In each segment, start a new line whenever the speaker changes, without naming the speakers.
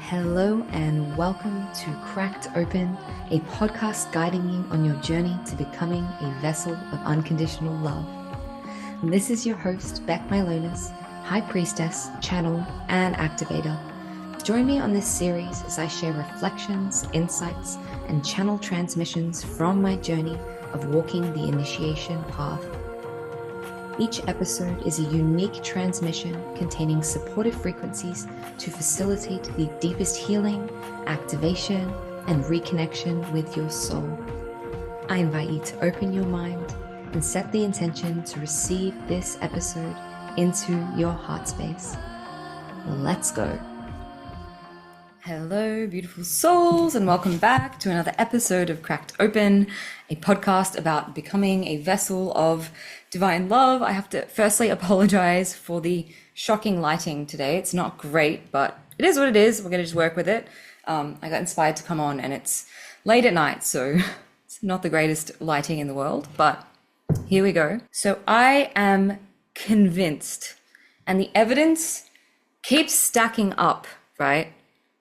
Hello and welcome to Cracked Open, a podcast guiding you on your journey to becoming a vessel of unconditional love. And this is your host, Beck Milonas, High Priestess, Channel, and Activator. Join me on this series as I share reflections, insights, and channel transmissions from my journey of walking the initiation path. Each episode is a unique transmission containing supportive frequencies to facilitate the deepest healing, activation, and reconnection with your soul. I invite you to open your mind and set the intention to receive this episode into your heart space. Let's go. Hello, beautiful souls, and welcome back to another episode of Cracked Open, a podcast about becoming a vessel of divine love. I have to firstly apologize for the shocking lighting today. It's not great, but it is what it is. We're going to just work with it. I got inspired to come on, and it's late at night, so it's not the greatest lighting in the world, but here we go. So I am convinced, and the evidence keeps stacking up, right?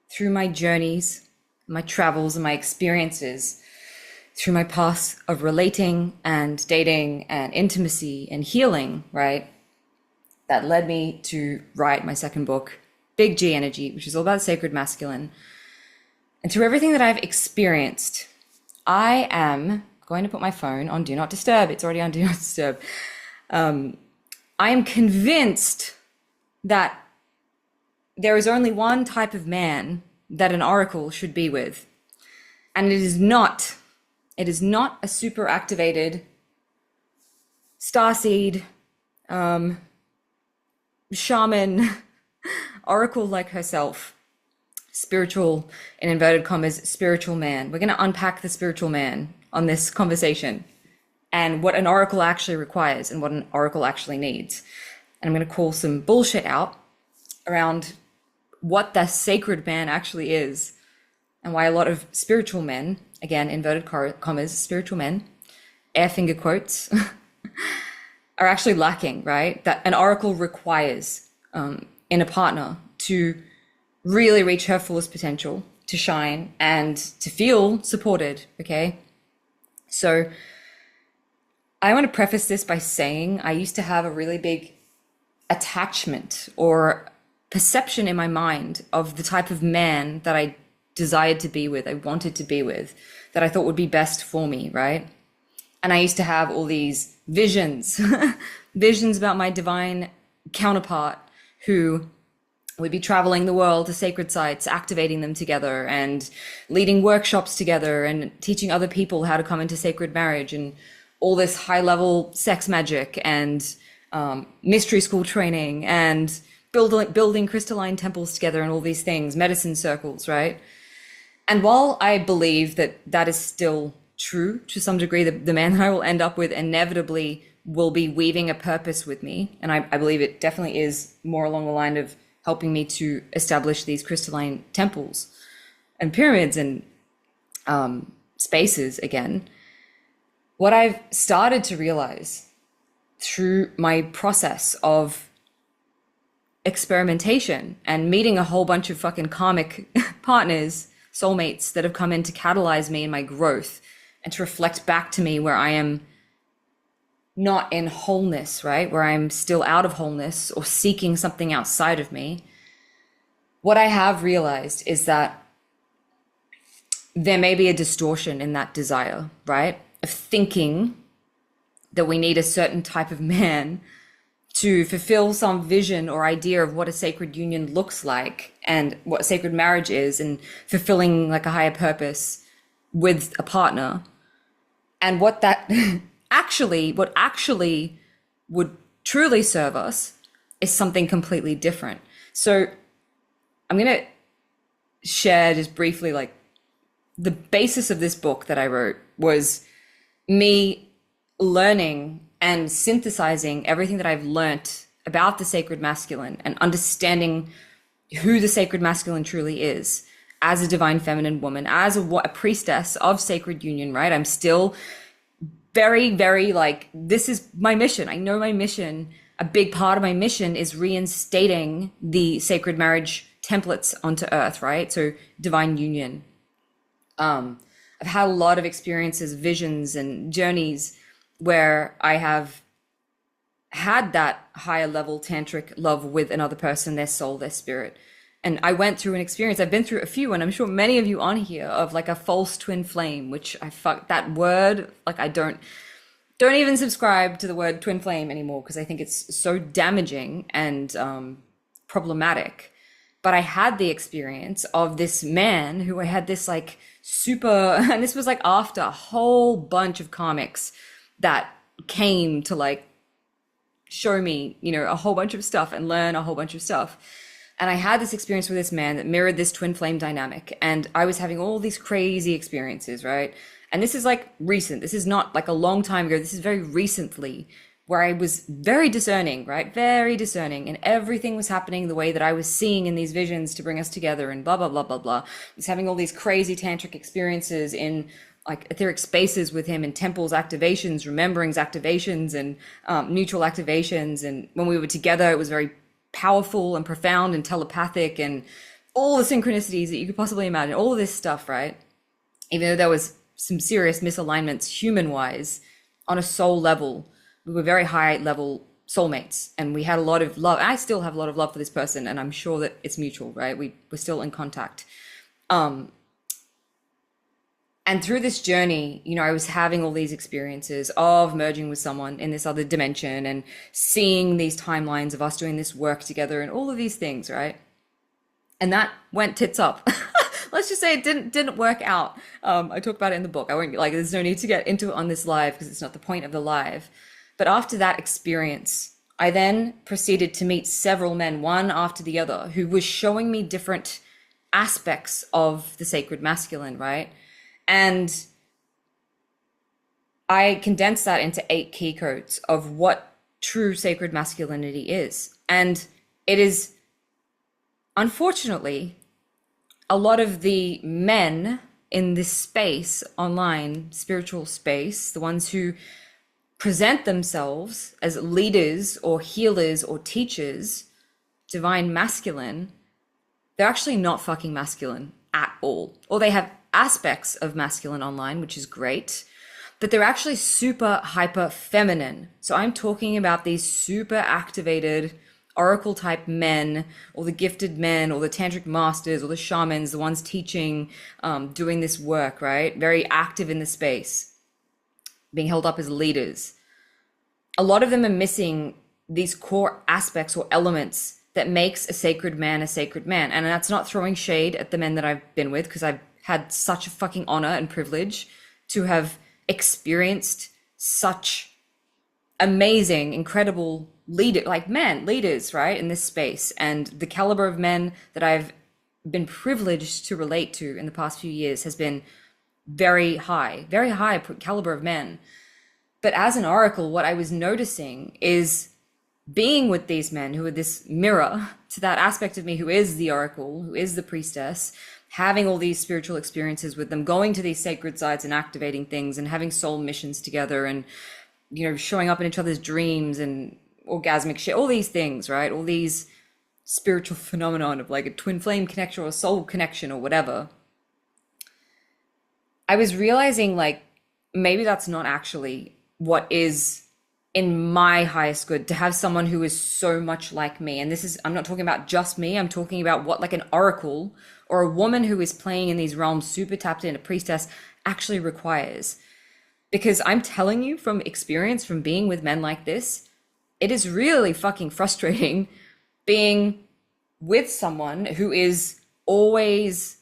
Through my journeys, my travels, and my experiences, through my paths of relating and dating and intimacy and healing, right? That led me to write my second book, Big G Energy, which is all about sacred masculine. And through everything that I've experienced, I am going to put my phone on Do Not Disturb. It's already on Do Not Disturb. I am convinced that there is only one type of man that an oracle should be with. And it is not a super activated starseed, shaman, oracle like herself, spiritual, in inverted commas, spiritual man. We're going to unpack the spiritual man on this conversation and what an oracle actually requires and what an oracle actually needs. And I'm going to call some bullshit out around what the sacred man actually is and why a lot of spiritual men, again, inverted commas, spiritual men, air finger quotes, are actually lacking, right? That an oracle requires in a partner to really reach her fullest potential, to shine and to feel supported, okay? So I want to preface this by saying I used to have a really big attachment or perception in my mind of the type of man that I desired to be with, I wanted to be with, that I thought would be best for me, right? And I used to have all these visions, visions about my divine counterpart who would be traveling the world to sacred sites, activating them together and leading workshops together and teaching other people how to come into sacred marriage and all this high level sex magic and mystery school training and building crystalline temples together and all these things, medicine circles, right? And while I believe that that is still true to some degree, the man that I will end up with inevitably will be weaving a purpose with me. And I believe it definitely is more along the line of helping me to establish these crystalline temples and pyramids and spaces again. What I've started to realize through my process of experimentation and meeting a whole bunch of fucking karmic partners, soulmates that have come in to catalyze me in my growth and to reflect back to me where I am not in wholeness, right? Where I'm still out of wholeness or seeking something outside of me. What I have realized is that there may be a distortion in that desire, right? Of thinking that we need a certain type of man to fulfill some vision or idea of what a sacred union looks like and what sacred marriage is and fulfilling like a higher purpose with a partner. And what that what actually would truly serve us is something completely different. So I'm going to share just briefly, like the basis of this book that I wrote was me learning and synthesizing everything that I've learnt about the sacred masculine and understanding who the sacred masculine truly is as a divine feminine woman, as a priestess of sacred union, right? I'm still very, very like, this is my mission. I know my mission. A big part of my mission is reinstating the sacred marriage templates onto earth, right? So divine union. I've had a lot of experiences, visions, and journeys where I have had that higher level tantric love with another person, their soul, their spirit. And I went through an experience, I've been through a few, and I'm sure many of you on here, of like a false twin flame, which I fuck that word, like I don't even subscribe to the word twin flame anymore because I think it's so damaging and problematic. But I had the experience of this man who I had this like super, and this was like after a whole bunch of comics that came to like show me, you know, a whole bunch of stuff and learn a whole bunch of stuff. And I had this experience with this man that mirrored this twin flame dynamic. And I was having all these crazy experiences, right? And this is like recent. This is not like a long time ago. This is very recently where I was very discerning, right? Very discerning. And everything was happening the way that I was seeing in these visions to bring us together and blah, blah, blah, blah, blah. I was having all these crazy tantric experiences in like etheric spaces with him, in temples activations, rememberings activations, and mutual activations. And when we were together, it was very powerful and profound and telepathic and all the synchronicities that you could possibly imagine, all of this stuff, right? Even though there was some serious misalignments human-wise, on a soul level, we were very high level soulmates, and we had a lot of love. I still have a lot of love for this person, and I'm sure that it's mutual, right? We're still in contact. And through this journey, you know, I was having all these experiences of merging with someone in this other dimension and seeing these timelines of us doing this work together and all of these things, right? And that went tits up. Let's just say it didn't work out. I talk about it in the book. I won't like, there's no need to get into it on this live because it's not the point of the live. But after that experience, I then proceeded to meet several men, one after the other, who was showing me different aspects of the sacred masculine, right? And I condensed that into 8 key codes of what true sacred masculinity is. And it is, unfortunately, a lot of the men in this space, online, spiritual space, the ones who present themselves as leaders or healers or teachers, divine masculine, they're actually not fucking masculine at all. Or they have aspects of masculine online, which is great, but they're actually super hyper feminine. So I'm talking about these super activated oracle type men, or the gifted men, or the tantric masters, or the shamans, the ones teaching, doing this work, right? Very active in the space, being held up as leaders. A lot of them are missing these core aspects or elements that makes a sacred man a sacred man. And that's not throwing shade at the men that I've been with, because I've had such a fucking honor and privilege to have experienced such amazing, incredible leaders, right, in this space. And the caliber of men that I've been privileged to relate to in the past few years has been very high caliber of men. But as an oracle, what I was noticing is being with these men who are this mirror to that aspect of me who is the oracle, who is the priestess, having all these spiritual experiences with them, going to these sacred sites and activating things and having soul missions together and, you know, showing up in each other's dreams and orgasmic shit, all these things, right? All these spiritual phenomenon of like a twin flame connection or a soul connection or whatever. I was realizing like, maybe that's not actually what is in my highest good, to have someone who is so much like me. And this is, I'm not talking about just me. I'm talking about what like an oracle or a woman who is playing in these realms, super tapped into priestess, actually requires. Because I'm telling you from experience, from being with men like this, it is really fucking frustrating being with someone who is always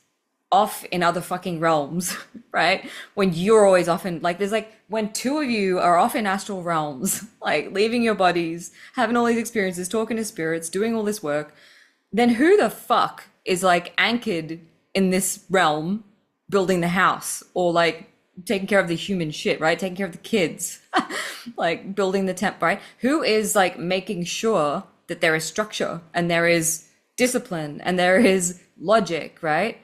off in other fucking realms, right? When you're always off in, like, there's like, when two of you are off in astral realms, like leaving your bodies, having all these experiences, talking to spirits, doing all this work, then who the fuck is like anchored in this realm, building the house, or like taking care of the human shit, right? Taking care of the kids, like building the temp, right? Who is like making sure that there is structure and there is discipline and there is logic, right?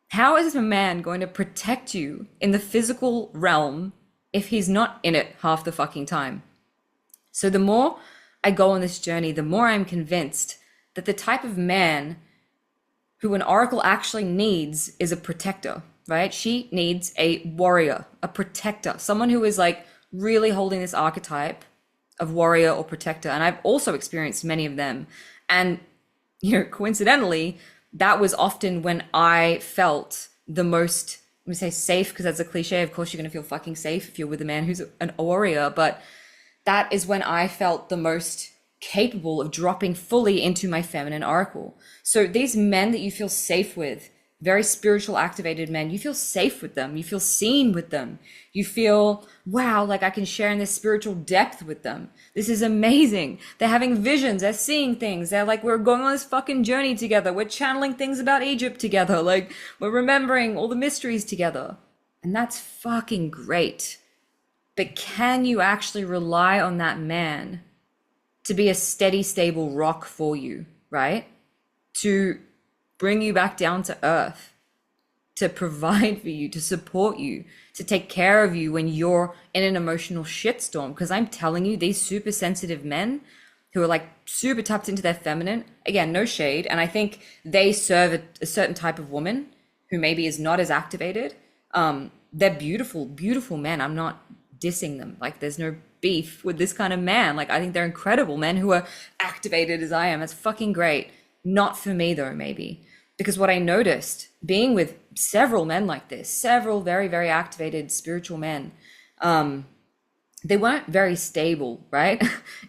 How is a man going to protect you in the physical realm if he's not in it half the fucking time? So the more I go on this journey, the more I'm convinced that the type of man who an oracle actually needs is a protector, right? She needs a warrior, a protector, someone who is like really holding this archetype of warrior or protector. And I've also experienced many of them. And, you know, coincidentally, that was often when I felt the most, let me say safe, because that's a cliche. Of course, you're going to feel fucking safe if you're with a man who's an warrior. But that is when I felt the most capable of dropping fully into my feminine oracle. So these men that you feel safe with, very spiritual activated men, you feel safe with them, you feel seen with them, you feel, wow, like I can share in this spiritual depth with them. This is amazing. They're having visions, they're seeing things, they're like, we're going on this fucking journey together, we're channeling things about Egypt together, like we're remembering all the mysteries together. And that's fucking great. But can you actually rely on that man to be a steady, stable rock for you, right? To bring you back down to earth, to provide for you, to support you, to take care of you when you're in an emotional shitstorm. Because I'm telling you, these super sensitive men who are like super tapped into their feminine, again, no shade. And I think they serve a certain type of woman who maybe is not as activated. They're beautiful, beautiful men. I'm not dissing them. Like there's no beef with this kind of man. Like I think they're incredible men who are activated as I am. That's fucking great. Not for me though, maybe. Because what I noticed being with several men like this, several very, very activated spiritual men, they weren't very stable, right?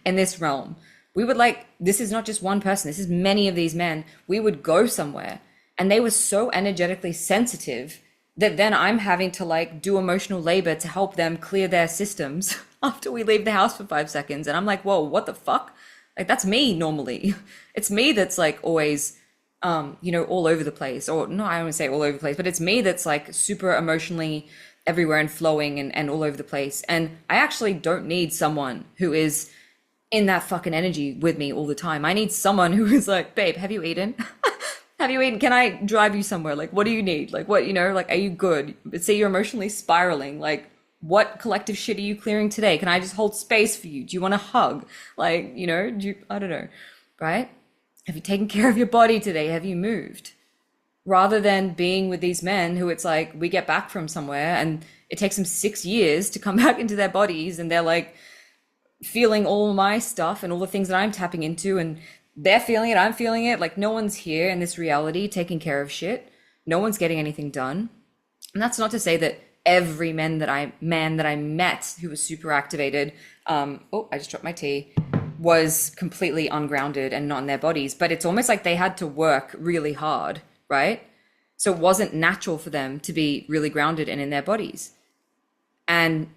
In this realm. We would like, this is not just one person, this is many of these men. We would go somewhere and they were so energetically sensitive that then I'm having to like do emotional labor to help them clear their systems after we leave the house for 5 seconds. And I'm like, whoa, what the fuck? Like that's me normally. It's me that's like always, you know, all over the place. Or no, I don't want to say all over the place, but it's me that's like super emotionally everywhere and flowing and all over the place. And I actually don't need someone who is in that fucking energy with me all the time. I need someone who is like, babe, have you eaten? Have you eaten? Can I drive you somewhere? Like, what do you need? Like, what, you know, like, are you good? Say you're emotionally spiraling. Like, what collective shit are you clearing today? Can I just hold space for you? Do you want a hug? Like, you know, I don't know, right? Have you taken care of your body today? Have you moved? Rather than being with these men who it's like, we get back from somewhere and it takes them 6 years to come back into their bodies and they're like feeling all my stuff and all the things that I'm tapping into and they're feeling it, I'm feeling it. Like no one's here in this reality taking care of shit. No one's getting anything done. And that's not to say that every man that I met who was super activated, oh, I just dropped my tea, was completely ungrounded and not in their bodies. But it's almost like they had to work really hard, right? So it wasn't natural for them to be really grounded and in their bodies. And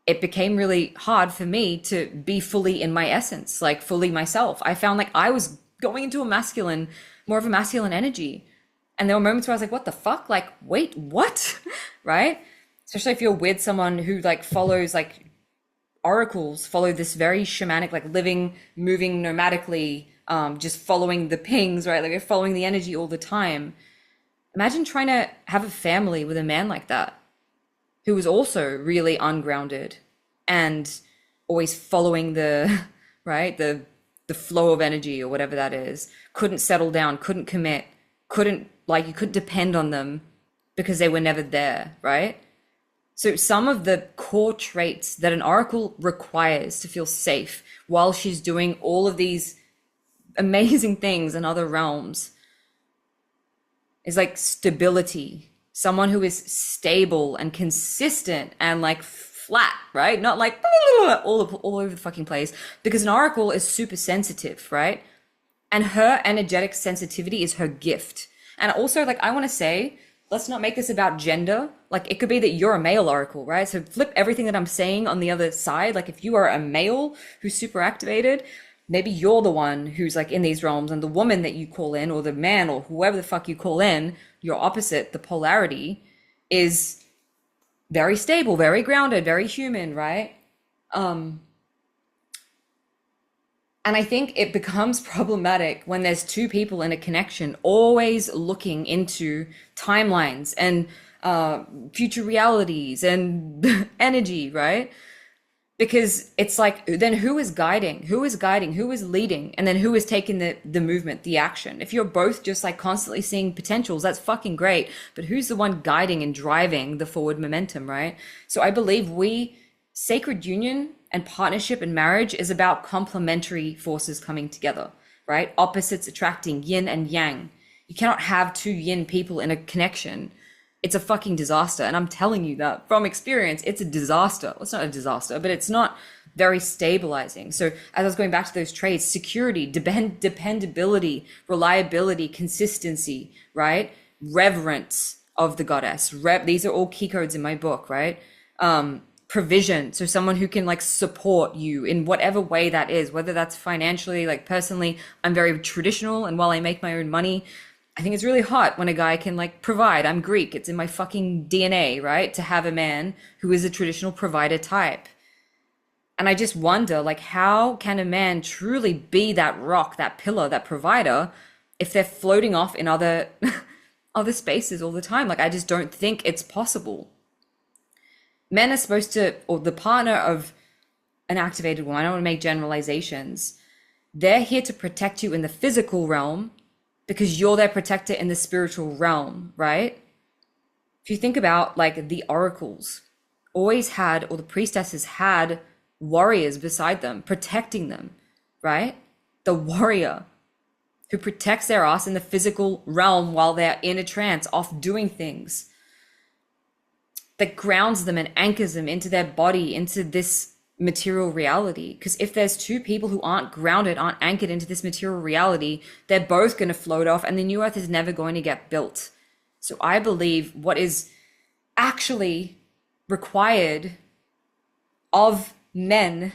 it became really hard for me to be fully in my essence, like fully myself. I found like I was going into more of a masculine energy. And there were moments where I was like, what the fuck? Like, wait, what? Right? Especially if you're with someone who like follows like oracles, follow this very shamanic, like living, moving nomadically, just following the pings, right? Like you're following the energy all the time. Imagine trying to have a family with a man like that, who was also really ungrounded and always following the, right, the flow of energy or whatever that is, couldn't settle down, couldn't commit, you couldn't depend on them because they were never there, right? So some of the core traits that an oracle requires to feel safe while she's doing all of these amazing things in other realms is like stability. Someone who is stable and consistent and like flat, right? Not like all over the fucking place, because an oracle is super sensitive, right? And her energetic sensitivity is her gift. And also, like, I want to say, let's not make this about gender. Like, it could be that you're a male oracle, right? So flip everything that I'm saying on the other side. Like, if you are a male who's super activated, maybe you're the one who's like in these realms, and the woman that you call in, or the man, or whoever the fuck you call in, your opposite, the polarity, is very stable, very grounded, very human, right? And I think it becomes problematic when there's two people in a connection always looking into timelines and future realities and energy, right? because it's like, then who is guiding, who is guiding, who is leading, and then who is taking the movement, the action? If you're both just like constantly seeing potentials, that's fucking great, but who's the one guiding and driving the forward momentum, right? So I believe sacred union and partnership and marriage is about complementary forces coming together, right? Opposites attracting, yin and yang. You cannot have two yin people in a connection. It's a fucking disaster. And I'm telling you that from experience, it's a disaster. Well, it's not a disaster, but it's not very stabilizing. So as I was going back to those traits, security, dependability, reliability, consistency, right? Reverence of the goddess. These are all key codes in my book, right? Provision. So someone who can like support you in whatever way that is, whether that's financially, like personally, I'm very traditional. And while I make my own money, I think it's really hot when a guy can like provide. I'm Greek. It's in my fucking DNA, right? To have a man who is a traditional provider type. And I just wonder, like, how can a man truly be that rock, that pillar, that provider, if they're floating off in other other spaces all the time? Like, I just don't think it's possible. Men are supposed to, or the partner of an activated woman, I don't want to make generalizations. They're here to protect you in the physical realm, because you're their protector in the spiritual realm, right? If you think about like the oracles always had, or the priestesses had warriors beside them, protecting them, right? The warrior who protects their ass in the physical realm while they're in a trance, off doing things, that grounds them and anchors them into their body, into this material reality. Because if there's two people who aren't grounded, aren't anchored into this material reality, they're both going to float off and the new earth is never going to get built. So I believe what is actually required of men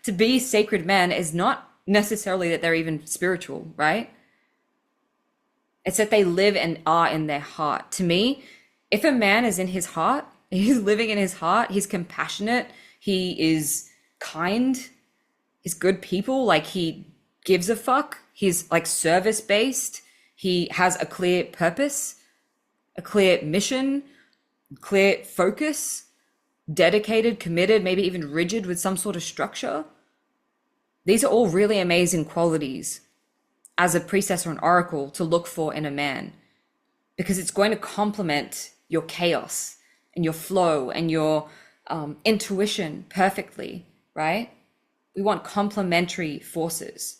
to be sacred men is not necessarily that they're even spiritual, right? It's that they live and are in their heart. To me, if a man is in his heart, he's living in his heart, he's compassionate, he is kind, he's good people, like he gives a fuck, he's like service-based, he has a clear purpose, a clear mission, clear focus, dedicated, committed, maybe even rigid with some sort of structure. These are all really amazing qualities as a priestess or an oracle to look for in a man, because it's going to complement your chaos and your flow and your intuition perfectly, right? We want complementary forces.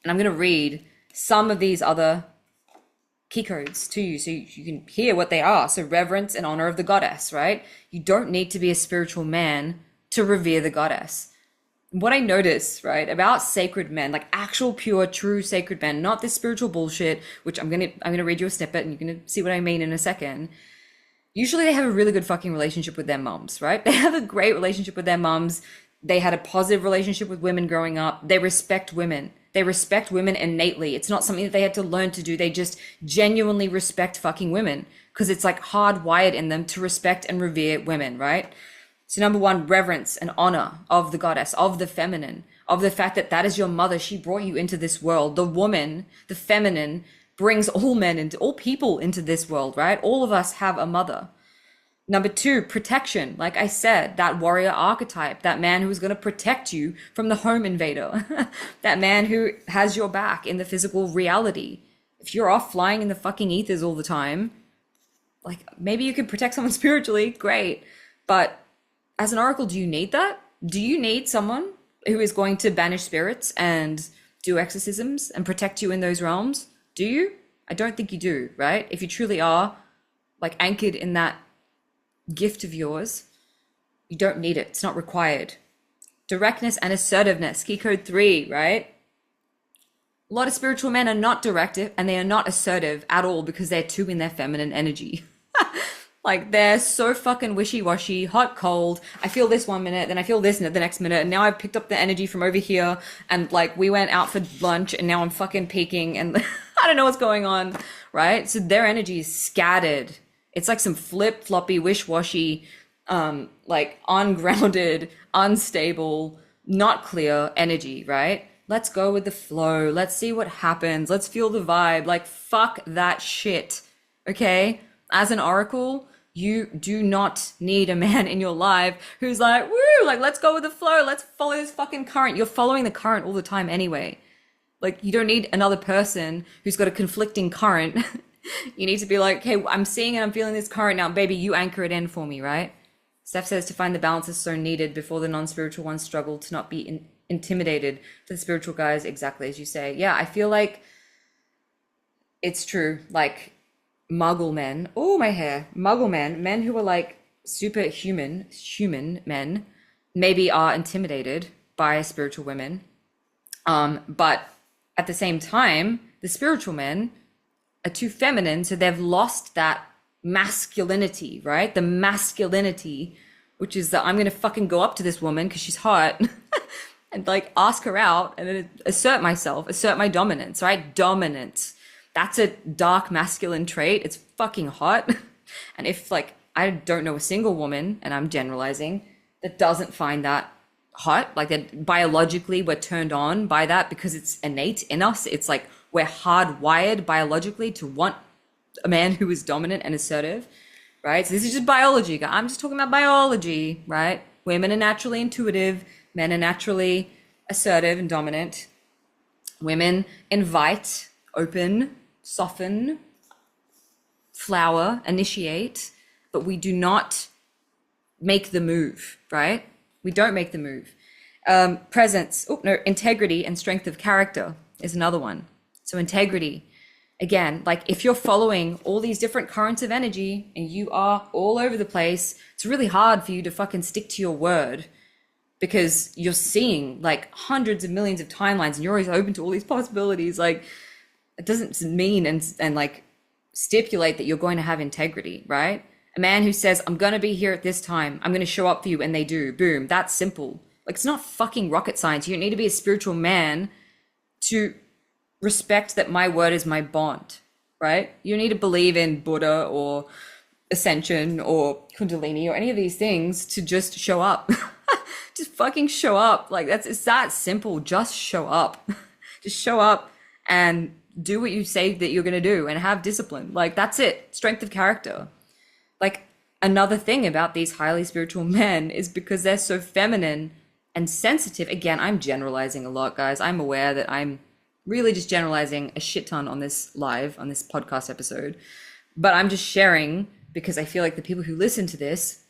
And I'm going to read some of these other key codes to you so you can hear what they are. So reverence and honor of the goddess, right? You don't need to be a spiritual man to revere the goddess. What I notice, right, about sacred men, like actual pure true sacred men, not this spiritual bullshit, which I'm gonna read you a snippet and you're gonna see what I mean in a second. Usually they have a really good fucking relationship with their moms, right? They have a great relationship with their moms. They had a positive relationship with women growing up. They respect women. They respect women innately. It's not something that they had to learn to do. They just genuinely respect fucking women because it's like hardwired in them to respect and revere women, right? So number one, reverence and honor of the goddess, of the feminine, of the fact that that is your mother. She brought you into this world. The woman, the feminine, brings all men into all people into this world, right? All of us have a mother. Number two, protection. Like I said, that warrior archetype, that man who is going to protect you from the home invader, that man who has your back in the physical reality. If you're off flying in the fucking ethers all the time, like maybe you can protect someone spiritually, great. But as an oracle, do you need that? Do you need someone who is going to banish spirits and do exorcisms and protect you in those realms? Do you? I don't think you do, right? If you truly are like anchored in that gift of yours, you don't need it. It's not required. Directness and assertiveness, key code 3, right? A lot of spiritual men are not directive and they are not assertive at all because they're too in their feminine energy. Like they're so fucking wishy-washy, hot, cold. I feel this one minute, then I feel this the next minute, and now I've picked up the energy from over here, and like we went out for lunch, and now I'm fucking peaking, and I don't know what's going on, right? So their energy is scattered. It's like some flip-floppy, wish-washy, like ungrounded, unstable, not clear energy, right? Let's go with the flow. Let's see what happens. Let's feel the vibe. Like, fuck that shit, okay? As an oracle, You do not need a man in your life who's like, woo, like, let's go with the flow. Let's follow this fucking current. You're following the current all the time anyway. Like, you don't need another person who's got a conflicting current. You need to be like, hey, I'm seeing and I'm feeling this current now. Baby, you anchor it in for me, right? Steph says to find the balance is so needed before the non-spiritual ones struggle to not be intimidated for the spiritual guys, exactly as you say. Yeah, I feel like it's true. Like muggle men, oh, my hair, muggle men who are like human men, maybe are intimidated by spiritual women. But at the same time, the spiritual men are too feminine, so they've lost that masculinity, right? The masculinity, which is that I'm gonna fucking go up to this woman because she's hot and like ask her out and then assert myself, assert my dominance, right? Dominance. That's a dark masculine trait. It's fucking hot. And if like, I don't know a single woman, and I'm generalizing, that doesn't find that hot, like that biologically we're turned on by that because it's innate in us. It's like we're hardwired biologically to want a man who is dominant and assertive, right? So this is just biology. I'm just talking about biology, right? Women are naturally intuitive, men are naturally assertive and dominant. Women invite, open, soften, flower, initiate, but we do not make the move, right? We don't make the move. Presence, integrity and strength of character is another one. So integrity, again, like if you're following all these different currents of energy and you are all over the place, it's really hard for you to fucking stick to your word because you're seeing like hundreds of millions of timelines and you're always open to all these possibilities. Like it doesn't mean and like stipulate that you're going to have integrity, right? A man who says, I'm going to be here at this time, I'm going to show up for you, and they do, boom, that's simple. Like it's not fucking rocket science. You don't need to be a spiritual man to respect that my word is my bond, right? You don't need to believe in Buddha or ascension or Kundalini or any of these things to just show up. Just fucking show up. Like it's that simple. Just show up. Just show up and do what you say that you're going to do and have discipline. Like that's it. Strength of character. Like another thing about these highly spiritual men is because they're so feminine and sensitive. Again, I'm generalizing a lot, guys. I'm aware that I'm really just generalizing a shit ton on this podcast episode, but I'm just sharing because I feel like the people who listen to this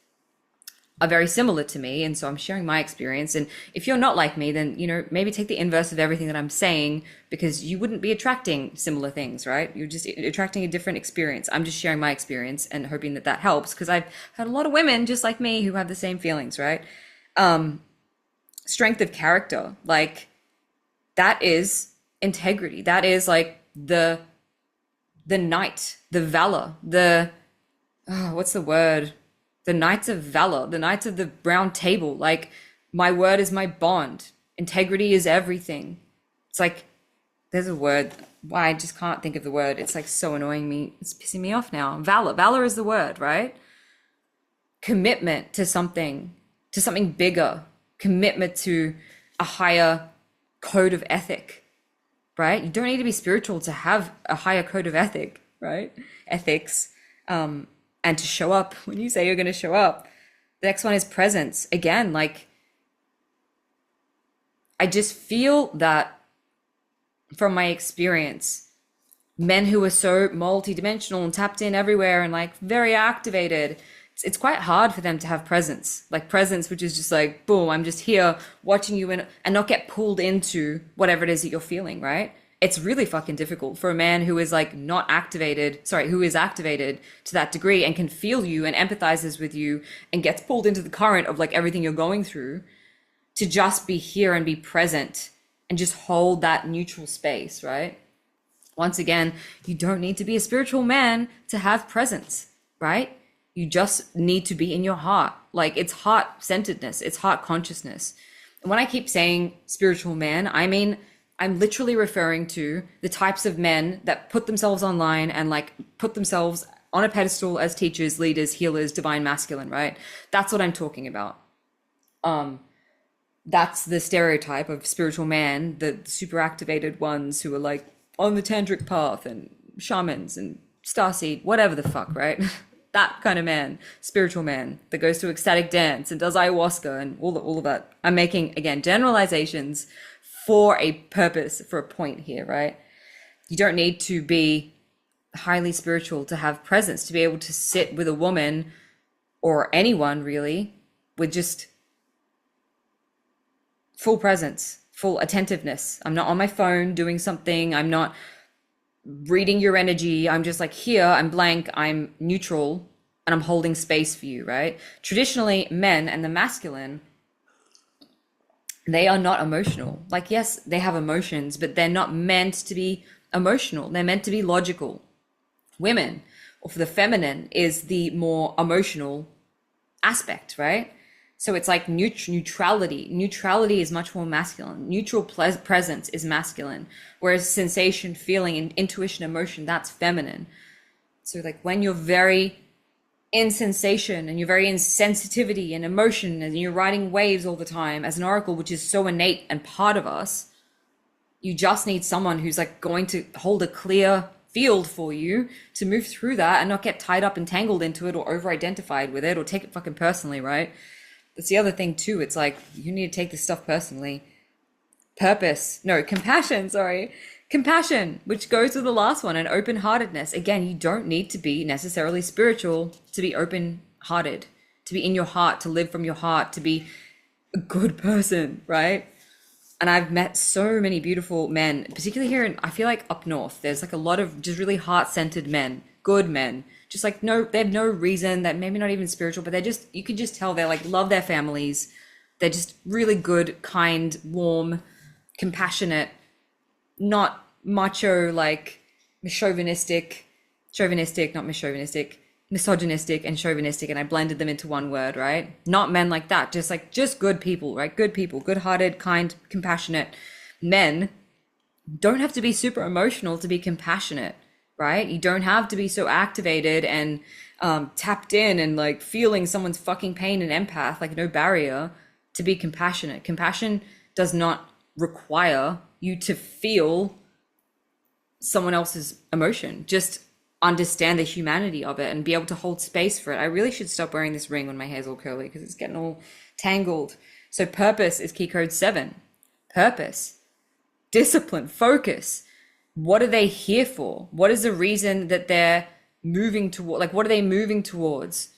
are very similar to me. And so I'm sharing my experience. And if you're not like me, then, you know, maybe take the inverse of everything that I'm saying because you wouldn't be attracting similar things, right? You're just attracting a different experience. I'm just sharing my experience and hoping that that helps because I've had a lot of women just like me who have the same feelings, right? Strength of character, like that is integrity. That is like the knight, the valor, what's the word? The knights of valor, the knights of the round table. Like my word is my bond. Integrity is everything. It's like, there's a word. Why I just can't think of the word. It's like so annoying me. It's pissing me off now. Valor is the word, right? Commitment to something bigger. Commitment to a higher code of ethic, right? You don't need to be spiritual to have a higher code of ethic, right? Ethics. And to show up when you say you're going to show up. The next one is presence. Again, like, I just feel that from my experience, men who are so multi-dimensional and tapped in everywhere and like very activated, it's quite hard for them to have presence. Like presence, which is just like, boom, I'm just here watching you and not get pulled into whatever it is that you're feeling, right? It's really fucking difficult for a man who is like who is activated to that degree and can feel you and empathizes with you and gets pulled into the current of like everything you're going through, to just be here and be present and just hold that neutral space, right? Once again, you don't need to be a spiritual man to have presence, right? You just need to be in your heart. Like it's heart-centeredness, it's heart consciousness. And when I keep saying spiritual man, I mean, I'm literally referring to the types of men that put themselves online and like put themselves on a pedestal as teachers, leaders, healers, divine masculine, right? That's what I'm talking about. That's the stereotype of spiritual man, the super activated ones who are like on the tantric path and shamans and starseed, whatever the fuck, right? That kind of man, spiritual man that goes to ecstatic dance and does ayahuasca and all of that. I'm making, again, generalizations for a purpose, for a point here, right? You don't need to be highly spiritual to have presence, to be able to sit with a woman or anyone really with just full presence, full attentiveness. I'm not on my phone doing something. I'm not reading your energy. I'm just like, here, I'm blank, I'm neutral, and I'm holding space for you, right? Traditionally, men and the masculine, they are not emotional. Like, yes, they have emotions, but they're not meant to be emotional. They're meant to be logical. Women, or for the feminine, is the more emotional aspect, right? So it's like neutrality. Neutrality is much more masculine. Neutral presence is masculine, whereas sensation, feeling, and intuition, emotion, that's feminine. So like when you're very in sensation and you're very in sensitivity and emotion and you're riding waves all the time as an oracle, which is so innate and part of us, you just need someone who's like going to hold a clear field for you to move through that and not get tied up and tangled into it or over-identified with it or take it fucking personally, right? That's the other thing too. It's like, you need to take this stuff personally. Compassion, which goes with the last one, and open-heartedness. Again, you don't need to be necessarily spiritual to be open-hearted, to be in your heart, to live from your heart, to be a good person, right? And I've met so many beautiful men, particularly here in, I feel like up north, there's like a lot of just really heart-centered men, good men, just like they have no reason, that maybe not even spiritual, but they're just, you can just tell they're like, love their families. They're just really good, kind, warm, compassionate, not macho, like misogynistic, and chauvinistic, and I blended them into one word, right? Not men like that, just good people, right? Good people, good-hearted, kind, compassionate men don't have to be super emotional to be compassionate, right? You don't have to be so activated and tapped in and like feeling someone's fucking pain and empath, like no barrier, to be compassionate. Compassion does not require you to feel someone else's emotion. Just understand the humanity of it and be able to hold space for it. I really should stop wearing this ring when my hair's all curly because it's getting all tangled. So purpose is key code 7. Purpose, discipline, focus. What are they here for? What is the reason that they're moving toward? Like, what are they moving towards?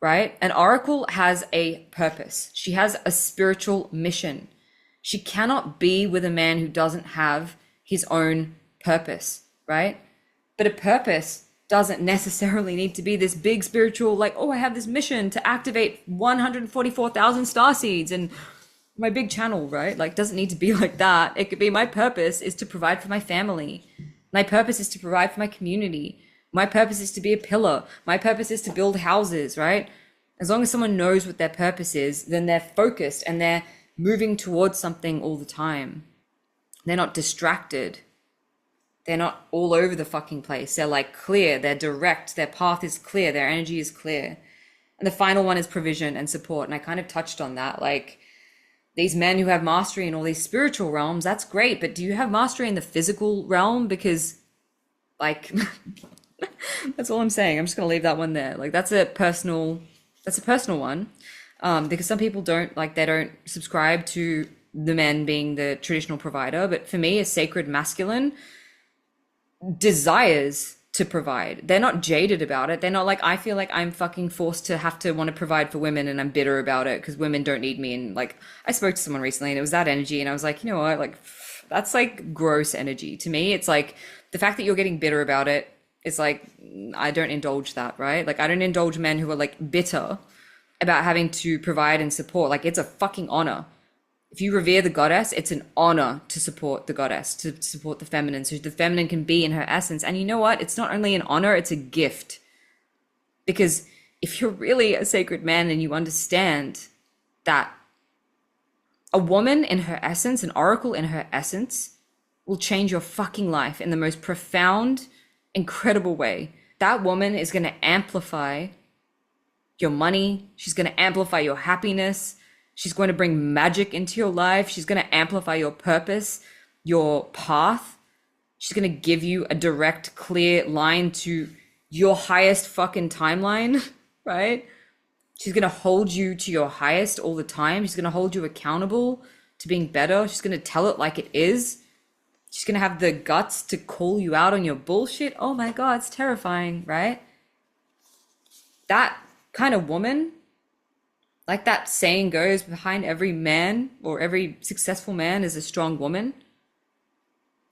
Right? An oracle has a purpose. She has a spiritual mission. She cannot be with a man who doesn't have his own purpose, right? But a purpose doesn't necessarily need to be this big spiritual, like, oh, I have this mission to activate 144,000 starseeds and my big channel, right? Like, doesn't need to be like that. It could be, my purpose is to provide for my family. My purpose is to provide for my community. My purpose is to be a pillar. My purpose is to build houses, right? As long as someone knows what their purpose is, then they're focused and they're moving towards something all the time. They're not distracted. They're not all over the fucking place. They're like clear, they're direct, their path is clear, their energy is clear. And the final one is provision and support. And I kind of touched on that. Like, these men who have mastery in all these spiritual realms, that's great. But do you have mastery in the physical realm? Because, like, that's all I'm saying. I'm just going to leave that one there. Like, that's a personal one. Because some people don't, like, they don't subscribe to the men being the traditional provider. But for me, a sacred masculine desires to provide. They're not jaded about it. They're not like, I feel like I'm fucking forced to have to want to provide for women and I'm bitter about it because women don't need me. And like, I spoke to someone recently and it was that energy and I was like, you know what, like, that's like gross energy to me. It's like the fact that you're getting bitter about it, it's like, I don't indulge that, right? Like, I don't indulge men who are like bitter about having to provide and support. Like, it's a fucking honor. If you revere the goddess, it's an honor to support the goddess, to support the feminine, so the feminine can be in her essence. And you know what? It's not only an honor, it's a gift. Because if you're really a sacred man and you understand that a woman in her essence, an oracle in her essence, will change your fucking life in the most profound, incredible way. That woman is going to amplify your money. She's going to amplify your happiness. She's going to bring magic into your life. She's going to amplify your purpose, your path. She's going to give you a direct, clear line to your highest fucking timeline, right? She's gonna hold you to your highest all the time. She's gonna hold you accountable to being better. She's gonna tell it like it is. She's gonna have the guts to call you out on your bullshit. Oh my God, it's terrifying, right? That kind of woman, like that saying goes, behind every man or every successful man is a strong woman.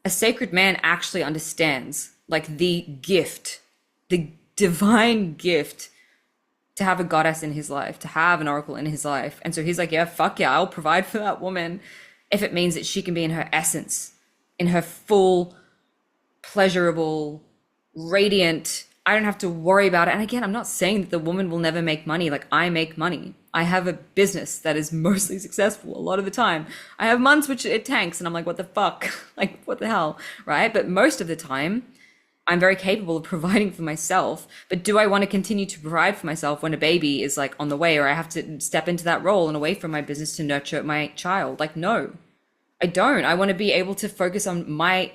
A sacred man actually understands, like, the gift, the divine gift to have a goddess in his life, to have an oracle in his life. And so he's like, yeah, fuck yeah, I'll provide for that woman if it means that she can be in her essence, in her full, pleasurable, radiant. I don't have to worry about it. And again, I'm not saying that the woman will never make money. Like, I make money. I have a business that is mostly successful a lot of the time. I have months which it tanks and I'm like, what the fuck? Like, what the hell? Right? But most of the time, I'm very capable of providing for myself. But do I want to continue to provide for myself when a baby is like on the way, or I have to step into that role and away from my business to nurture my child? Like, no, I don't. I want to be able to focus on my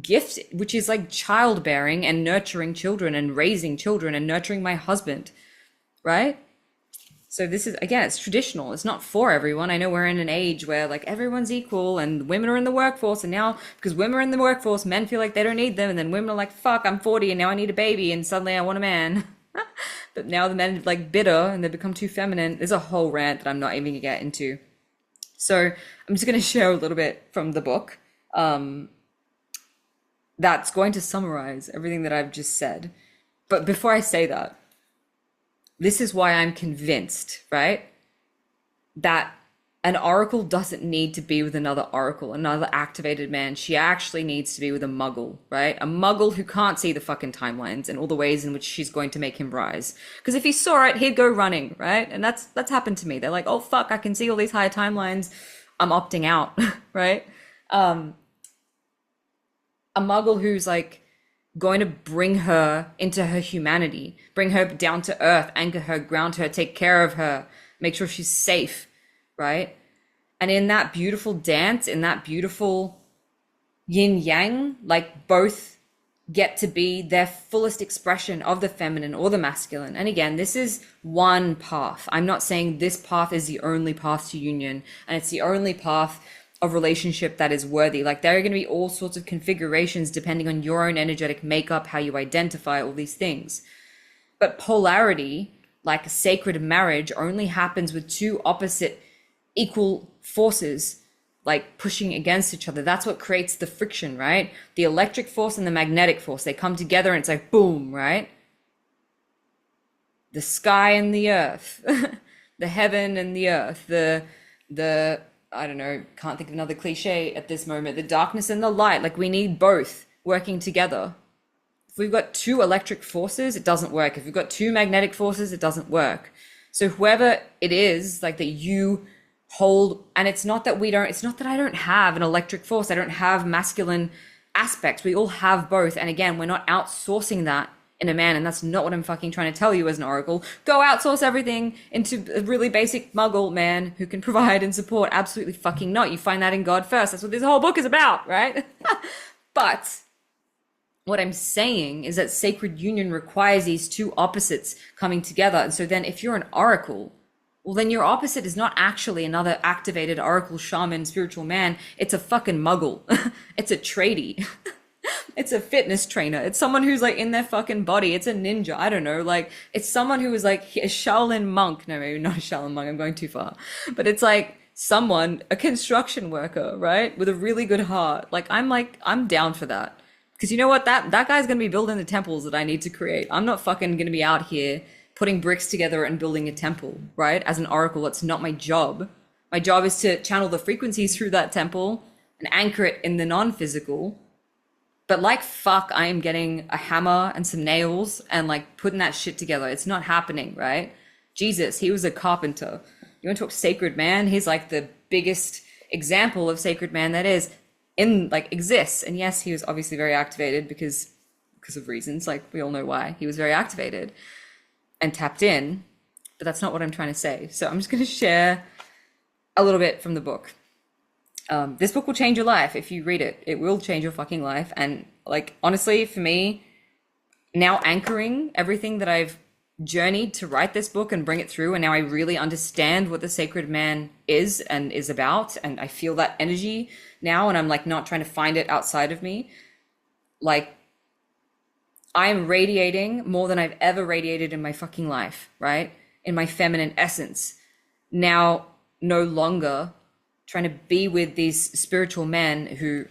gift, which is like childbearing and nurturing children and raising children and nurturing my husband, right? So this is, again, it's traditional. It's not for everyone. I know we're in an age where like everyone's equal and women are in the workforce, and now because women are in the workforce, men feel like they don't need them, and then women are like, fuck, I'm 40 and now I need a baby and suddenly I want a man. But now the men are like bitter and they become too feminine. There's a whole rant that I'm not even gonna get into. So I'm just gonna share a little bit from the book. That's going to summarize everything that I've just said. But before I say that, this is why I'm convinced, right, that an oracle doesn't need to be with another oracle, another activated man. She actually needs to be with a muggle, right? A muggle who can't see the fucking timelines and all the ways in which she's going to make him rise. Because if he saw it, he'd go running, right? And that's happened to me. They're like, oh fuck, I can see all these higher timelines. I'm opting out, right? A muggle who's like going to bring her into her humanity, bring her down to earth, anchor her, ground her, take care of her, make sure she's safe, right? And in that beautiful dance, in that beautiful yin yang, like both get to be their fullest expression of the feminine or the masculine. And again, this is one path. I'm not saying this path is the only path to union and it's the only path of relationship that is worthy. Like, there are going to be all sorts of configurations depending on your own energetic makeup, how you identify, all these things. But polarity, like a sacred marriage, only happens with two opposite equal forces like pushing against each other. That's what creates the friction, right? The electric force and the magnetic force, they come together and it's like boom, right? The sky and the earth, the heaven and the earth, the I don't know, can't think of another cliche at this moment, the darkness and the light. Like, we need both working together. If we've got two electric forces, it doesn't work. If we've got two magnetic forces, it doesn't work. So whoever it is, like, that you hold, and it's not that I don't have an electric force. I don't have masculine aspects. We all have both. And again, we're not outsourcing that in a man, and that's not what I'm fucking trying to tell you as an oracle. Go outsource everything into a really basic muggle man who can provide and support. Absolutely fucking not. You find that in God first. That's what this whole book is about, right? But what I'm saying is that sacred union requires these two opposites coming together. And so then if you're an oracle, well, then your opposite is not actually another activated oracle, shaman, spiritual man. It's a fucking muggle. It's a tradie. It's a fitness trainer. It's someone who's like in their fucking body. It's a ninja. I don't know. Like, it's someone who is like a Shaolin monk. No, maybe not a Shaolin monk. I'm going too far. But it's like someone, a construction worker, right? With a really good heart. I'm down for that. Because you know what? That guy's going to be building the temples that I need to create. I'm not fucking going to be out here putting bricks together and building a temple, right? As an oracle, that's not my job. My job is to channel the frequencies through that temple and anchor it in the non-physical. But like fuck, I am getting a hammer and some nails and like putting that shit together. It's not happening, right? Jesus, he was a carpenter. You want to talk sacred man? He's like the biggest example of sacred man that exists. And yes, he was obviously very activated because of reasons. Like, we all know why. He was very activated and tapped in, but that's not what I'm trying to say. So I'm just going to share a little bit from the book. This book will change your life if you read it. It will change your fucking life. And like, honestly, for me, now anchoring everything that I've journeyed to write this book and bring it through. And now I really understand what the sacred man is and is about. And I feel that energy now. And I'm like not trying to find it outside of me. Like I'm radiating more than I've ever radiated in my fucking life, right? In my feminine essence. Now, no longer trying to be with these spiritual men who,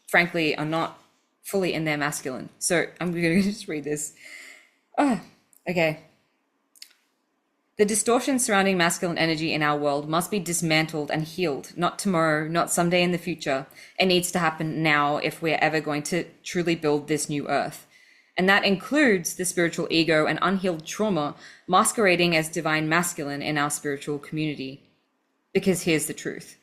frankly, are not fully in their masculine. So I'm going to just read this. Oh, okay. The distortions surrounding masculine energy in our world must be dismantled and healed, not tomorrow, not someday in the future. It needs to happen now if we're ever going to truly build this new earth. And that includes the spiritual ego and unhealed trauma masquerading as divine masculine in our spiritual community. Because here's the truth.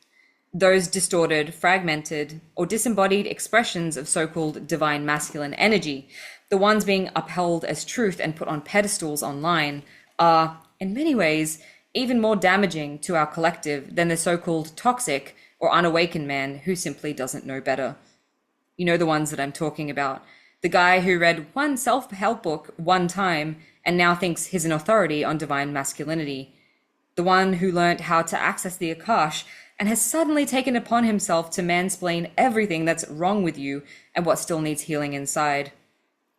Those distorted, fragmented, or disembodied expressions of so-called divine masculine energy, the ones being upheld as truth and put on pedestals online, are, in many ways, even more damaging to our collective than the so-called toxic or unawakened man who simply doesn't know better. You know the ones that I'm talking about. The guy who read one self-help book one time and now thinks he's an authority on divine masculinity. The one who learned how to access the Akash and has suddenly taken upon himself to mansplain everything that's wrong with you and what still needs healing inside.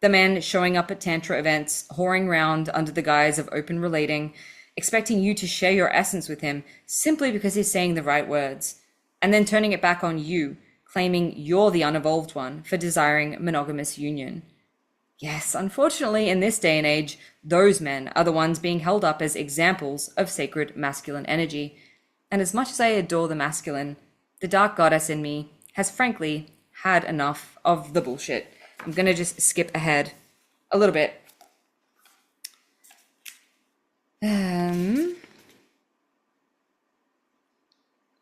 The man showing up at Tantra events, whoring round under the guise of open relating, expecting you to share your essence with him simply because he's saying the right words, and then turning it back on you, claiming you're the unevolved one for desiring monogamous union. Yes, unfortunately, in this day and age, those men are the ones being held up as examples of sacred masculine energy. And as much as I adore the masculine, the dark goddess in me has frankly had enough of the bullshit. I'm going to just skip ahead a little bit.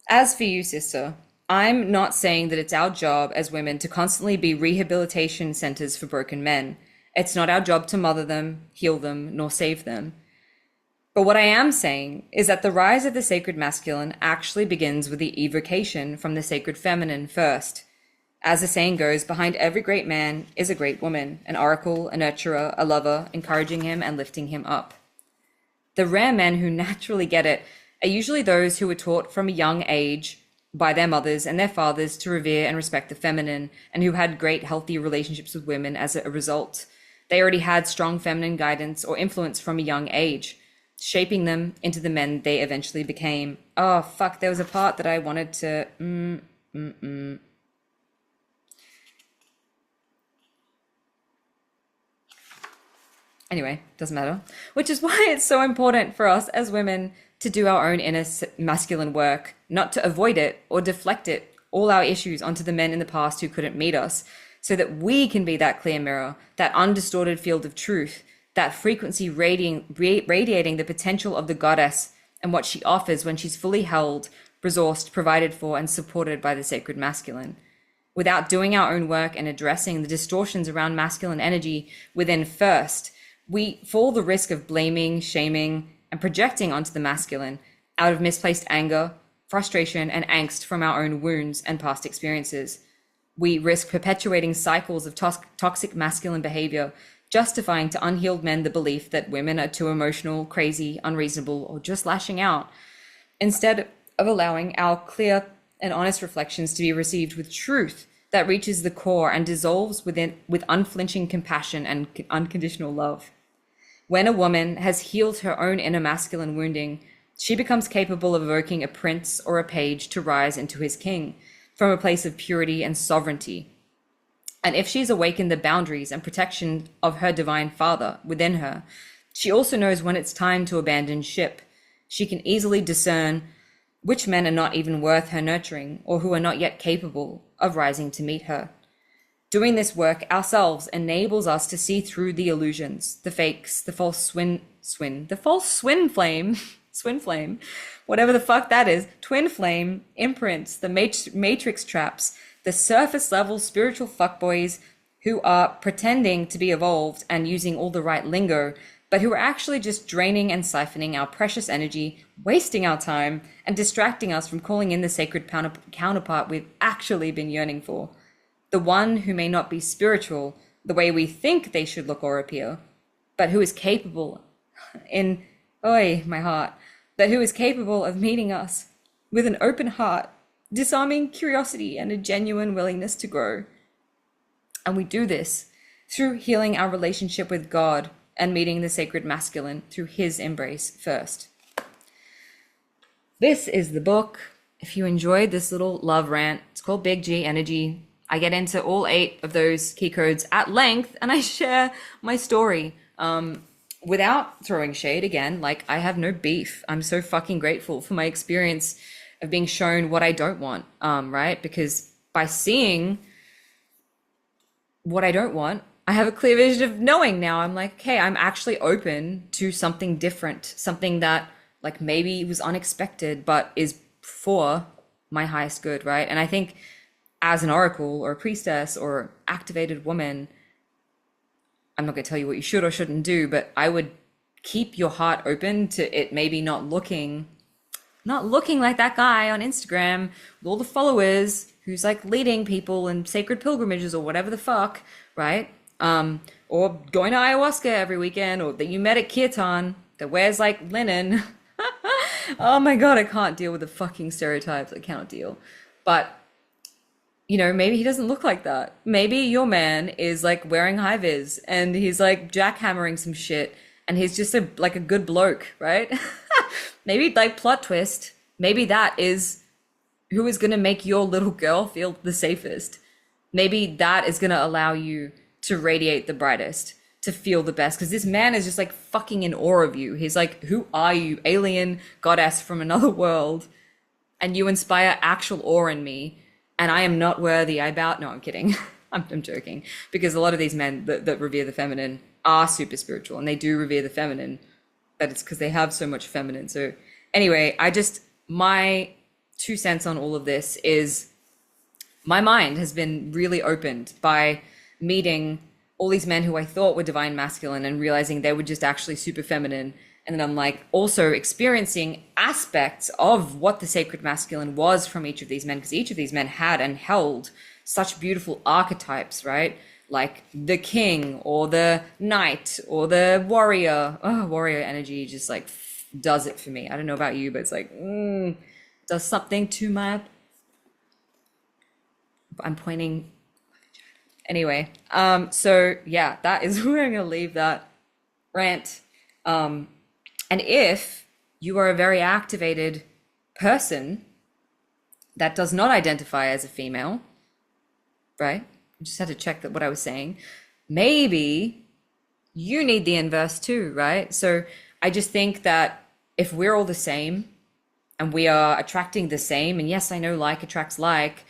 As for you, sister, I'm not saying that it's our job as women to constantly be rehabilitation centers for broken men. It's not our job to mother them, heal them, nor save them. But what I am saying is that the rise of the sacred masculine actually begins with the evocation from the sacred feminine first. As the saying goes, behind every great man is a great woman, an oracle, a nurturer, a lover, encouraging him and lifting him up. The rare men who naturally get it are usually those who were taught from a young age by their mothers and their fathers to revere and respect the feminine, and who had great healthy relationships with women as a result. They already had strong feminine guidance or influence from a young age, shaping them into the men they eventually became. Oh, fuck, there was a part that I wanted to... Anyway, doesn't matter. Which is why it's so important for us as women to do our own inner masculine work, not to avoid it or deflect it, all our issues onto the men in the past who couldn't meet us, so that we can be that clear mirror, that undistorted field of truth, that frequency radiating the potential of the goddess and what she offers when she's fully held, resourced, provided for, and supported by the sacred masculine. Without doing our own work and addressing the distortions around masculine energy within first, we fall the risk of blaming, shaming, and projecting onto the masculine out of misplaced anger, frustration, and angst from our own wounds and past experiences. We risk perpetuating cycles of toxic masculine behavior, justifying to unhealed men the belief that women are too emotional, crazy, unreasonable, or just lashing out, instead of allowing our clear and honest reflections to be received with truth that reaches the core and dissolves with unflinching compassion and unconditional love. When a woman has healed her own inner masculine wounding, she becomes capable of evoking a prince or a page to rise into his king from a place of purity and sovereignty. And if she's awakened the boundaries and protection of her divine father within her, she also knows when it's time to abandon ship. She can easily discern which men are not even worth her nurturing or who are not yet capable of rising to meet her. Doing this work ourselves enables us to see through the illusions, the fakes, the false swin flame, whatever the fuck that is, twin flame, imprints, the matrix traps, the surface level spiritual fuckboys who are pretending to be evolved and using all the right lingo, but who are actually just draining and siphoning our precious energy, wasting our time, and distracting us from calling in the sacred counterpart we've actually been yearning for. The one who may not be spiritual, the way we think they should look or appear, but who is capable in, oi, my heart, but who is capable of meeting us with an open heart, disarming curiosity, and a genuine willingness to grow. And we do this through healing our relationship with God and meeting the sacred masculine through his embrace first. This is the book. If you enjoyed this little love rant, it's called Big G Energy. I get into all 8 of those key codes at length, and I share my story without throwing shade. Again, like, I have no beef. I'm so fucking grateful for my experience of being shown what I don't want, right? Because by seeing what I don't want, I have a clear vision of knowing now. I'm like, okay, I'm actually open to something different, something that like maybe was unexpected, but is for my highest good, right? And I think as an oracle or a priestess or activated woman, I'm not going to tell you what you should or shouldn't do, but I would keep your heart open to it maybe not looking like that guy on Instagram with all the followers who's like leading people in sacred pilgrimages or whatever the fuck, right? Or going to ayahuasca every weekend, or that you met at kirtan that wears like linen. Oh my God, I can't deal with the fucking stereotypes. I cannot deal. But, you know, maybe he doesn't look like that. Maybe your man is like wearing high vis and he's like jackhammering some shit and he's just a good bloke, right? Maybe like plot twist. Maybe that is who is going to make your little girl feel the safest. Maybe that is going to allow you to radiate the brightest, to feel the best, because this man is just like fucking in awe of you. He's like, who are you, alien goddess from another world? And you inspire actual awe in me, and I am not worthy. No, I'm kidding. I'm joking, because a lot of these men that revere the feminine are super spiritual, and they do revere the feminine, but it's because they have so much feminine. So anyway, my 2 cents on all of this is my mind has been really opened by meeting all these men who I thought were divine masculine and realizing they were just actually super feminine. And then I'm like also experiencing aspects of what the sacred masculine was from each of these men, because each of these men had and held such beautiful archetypes, right? Like the king or the knight or the warrior. Oh, warrior energy just like does it for me. I don't know about you, but it's like, does something to my, I'm pointing. Anyway, so yeah, that is where I'm gonna leave that rant. And if you are a very activated person that does not identify as a female, right? I just had to check that what I was saying. Maybe you need the inverse too, right? So I just think that if we're all the same and we are attracting the same, and yes, I know like attracts like,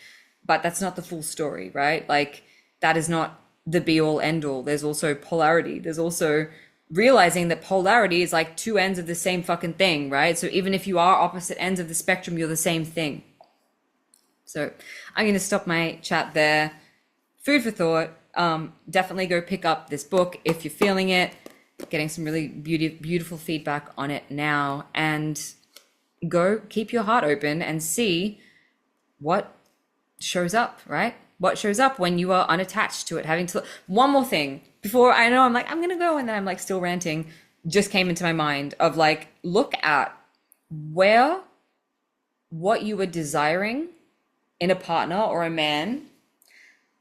but that's not the full story, right? Like, that is not the be all end all. There's also polarity. There's also realizing that polarity is like 2 ends of the same fucking thing, right? So even if you are opposite ends of the spectrum, you're the same thing. So I'm going to stop my chat there. Food for thought. Definitely go pick up this book if you're feeling it. Getting some really beautiful feedback on it now. And go keep your heart open and see what shows up, right? What shows up when you are unattached to it, having to. One more thing before I know I'm gonna go, and then I'm like still ranting, just came into my mind of like, look at what you were desiring in a partner or a man.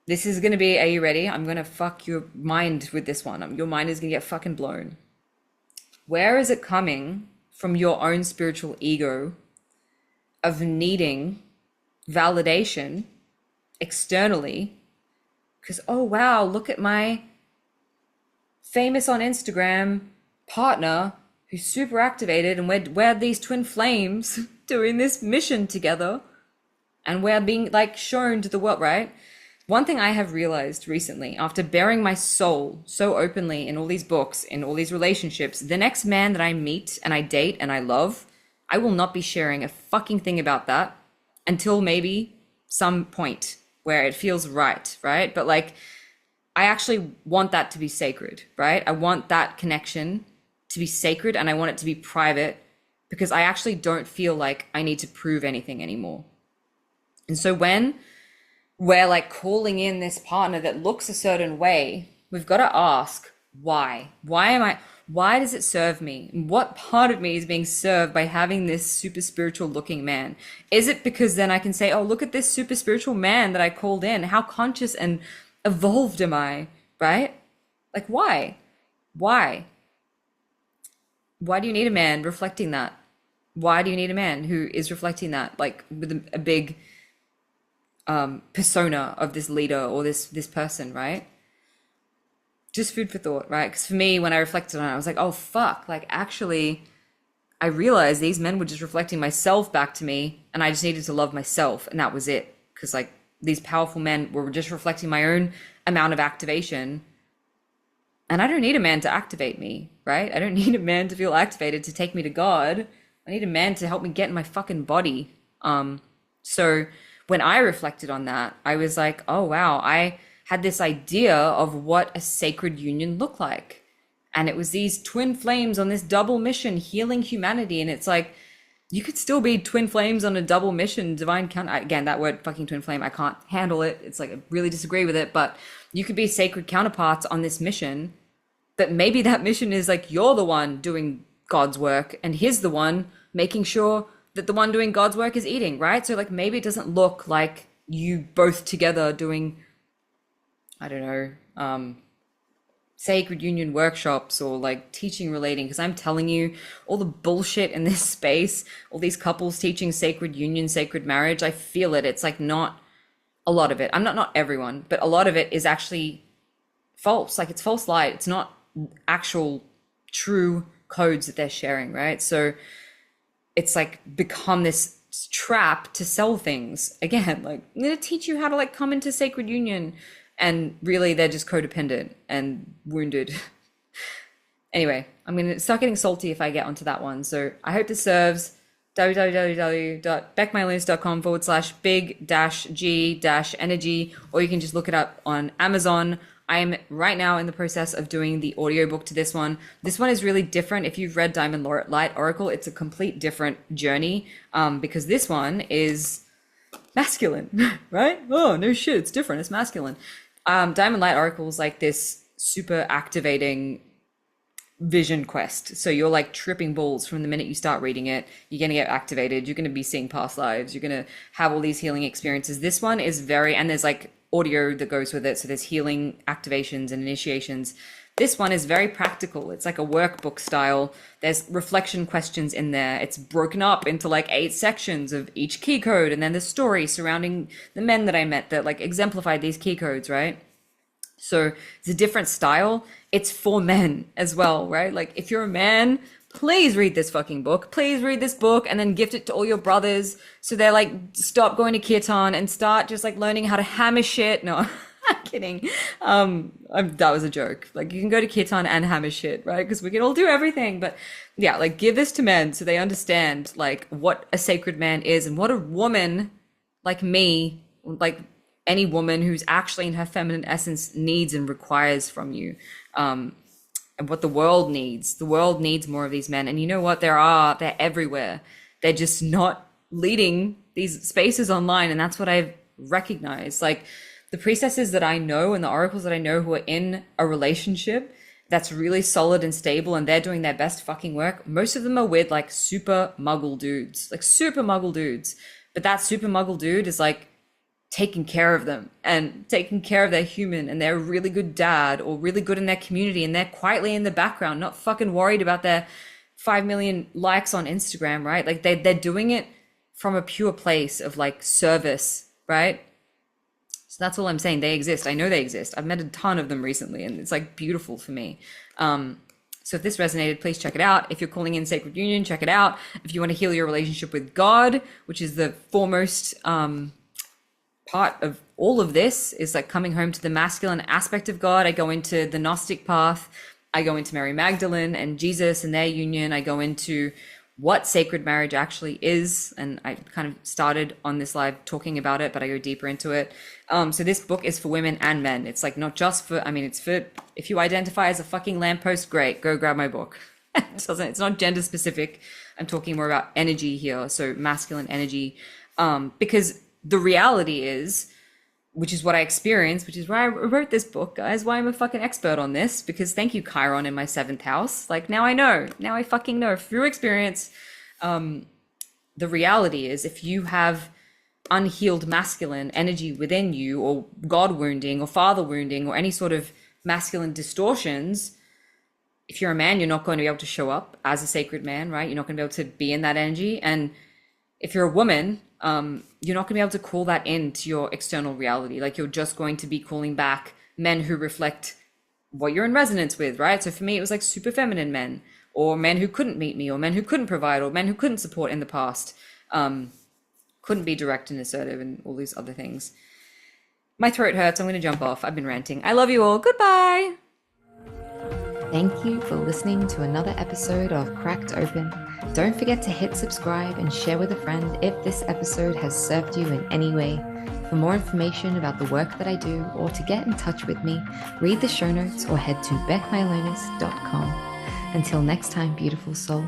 This is gonna be, are you ready? I'm gonna fuck your mind with this one. Your mind is gonna get fucking blown. Where is it coming from? Your own spiritual ego of needing validation externally, because oh wow, look at my famous on Instagram partner who's super activated, and we're these twin flames doing this mission together, and we're being like shown to the world, right? One thing I have realized recently, after bearing my soul so openly in all these books, in all these relationships, the next man that I meet and I date and I love, I will not be sharing a fucking thing about that until maybe some point where it feels right? But like, I actually want that to be sacred, right? I want that connection to be sacred, and I want it to be private, because I actually don't feel like I need to prove anything anymore. And so when we're like calling in this partner that looks a certain way, we've got to ask why. Why does it serve me? What part of me is being served by having this super spiritual looking man? Is it because then I can say, oh, look at this super spiritual man that I called in. How conscious and evolved am I, right? Like, why? Why? Why do you need a man reflecting that? Why do you need a man who is reflecting that, like with a big persona of this leader or this person, right? Just food for thought, right? Because for me, when I reflected on it, I was like, oh, fuck. Like, actually, I realized these men were just reflecting myself back to me, and I just needed to love myself, and that was it. Because, like, these powerful men were just reflecting my own amount of activation, and I don't need a man to activate me, right? I don't need a man to feel activated to take me to God. I need a man to help me get in my fucking body. So when I reflected on that, I was like, oh, wow, I had this idea of what a sacred union looked like. And it was these twin flames on this double mission, healing humanity. And it's like, you could still be twin flames on a double mission, divine count. Again, that word fucking twin flame, I can't handle it. It's like, I really disagree with it. But you could be sacred counterparts on this mission. But maybe that mission is like, you're the one doing God's work, and he's the one making sure that the one doing God's work is eating, right? So like, maybe it doesn't look like you both together doing, I don't know, sacred union workshops or like teaching relating, because I'm telling you, all the bullshit in this space, all these couples teaching sacred union, sacred marriage, I feel it. It's like, not a lot of it. I'm not everyone, but a lot of it is actually false. Like, it's false light. It's not actual true codes that they're sharing, right? So it's like become this trap to sell things. Again, like, I'm gonna teach you how to like come into sacred union, and really they're just codependent and wounded. Anyway, I'm gonna start getting salty if I get onto that one. So I hope this serves. www.beckmylins.com/big-g-energy, or you can just look it up on Amazon. I'm right now in the process of doing the audiobook to this one. This one is really different. If you've read Diamond Light Oracle, it's a complete different journey, because this one is masculine, right? Oh, no shit, it's different. It's masculine. Diamond Light Oracle is like this super activating vision quest. So you're like tripping balls from the minute you start reading it. You're going to get activated. You're going to be seeing past lives. You're going to have all these healing experiences. This one is and there's like audio that goes with it. So there's healing activations and initiations. This one is very practical. It's like a workbook style. There's reflection questions in there. It's broken up into like 8 sections of each key code. And then the story surrounding the men that I met that like exemplified these key codes, right? So it's a different style. It's for men as well, right? Like, if you're a man, please read this fucking book. Please read this book and then gift it to all your brothers. So they're like, stop going to kirtan and start just like learning how to hammer shit. No, I'm kidding. That was a joke. Like, you can go to kirtan and hammer shit, right? Because we can all do everything. But yeah, like, give this to men so they understand like what a sacred man is and what a woman like me, like any woman who's actually in her feminine essence, needs and requires from you. And what the world needs. The world needs more of these men. And you know what? They're everywhere. They're just not leading these spaces online. And that's what I've recognized. Like, the priestesses that I know and the oracles that I know who are in a relationship that's really solid and stable and they're doing their best fucking work, most of them are with like super muggle dudes. But that super muggle dude is like taking care of them and taking care of their human, and they're a really good dad or really good in their community, and they're quietly in the background, not fucking worried about their 5 million likes on Instagram, right? Like, they're doing it from a pure place of like service, right? So that's all I'm saying. They exist. I know they exist. I've met a ton of them recently, and it's like beautiful for me. So if this resonated, please check it out. If you're calling in Sacred Union, check it out. If you want to heal your relationship with God, which is the foremost part of all of this, is like coming home to the masculine aspect of God. I go into the Gnostic path. I go into Mary Magdalene and Jesus and their union. I go into what sacred marriage actually is. And I kind of started on this live talking about it, but I go deeper into it. So this book is for women and men. It's like not just for, it's for, if you identify as a fucking lamppost, great, go grab my book. It's not gender specific. I'm talking more about energy here. So masculine energy, because the reality is which is what I experienced, which is why I wrote this book, guys, why I'm a fucking expert on this, because thank you, Chiron, in my seventh house. Like, now I know. Now I fucking know through experience. The reality is, if you have unhealed masculine energy within you, or God wounding, or father wounding, or any sort of masculine distortions, if you're a man, you're not going to be able to show up as a sacred man, right? You're not going to be able to be in that energy. And if you're a woman, you're not going to be able to call that into your external reality. Like, you're just going to be calling back men who reflect what you're in resonance with, right? So for me, it was like super feminine men, or men who couldn't meet me, or men who couldn't provide, or men who couldn't support in the past, couldn't be direct and assertive, and all these other things. My throat hurts. I'm going to jump off. I've been ranting. I love you all. Goodbye. Thank you for listening to another episode of Cracked Open. Don't forget to hit subscribe and share with a friend if this episode has served you in any way. For more information about the work that I do, or to get in touch with me, read the show notes or head to beckmylonis.com. Until next time, beautiful soul.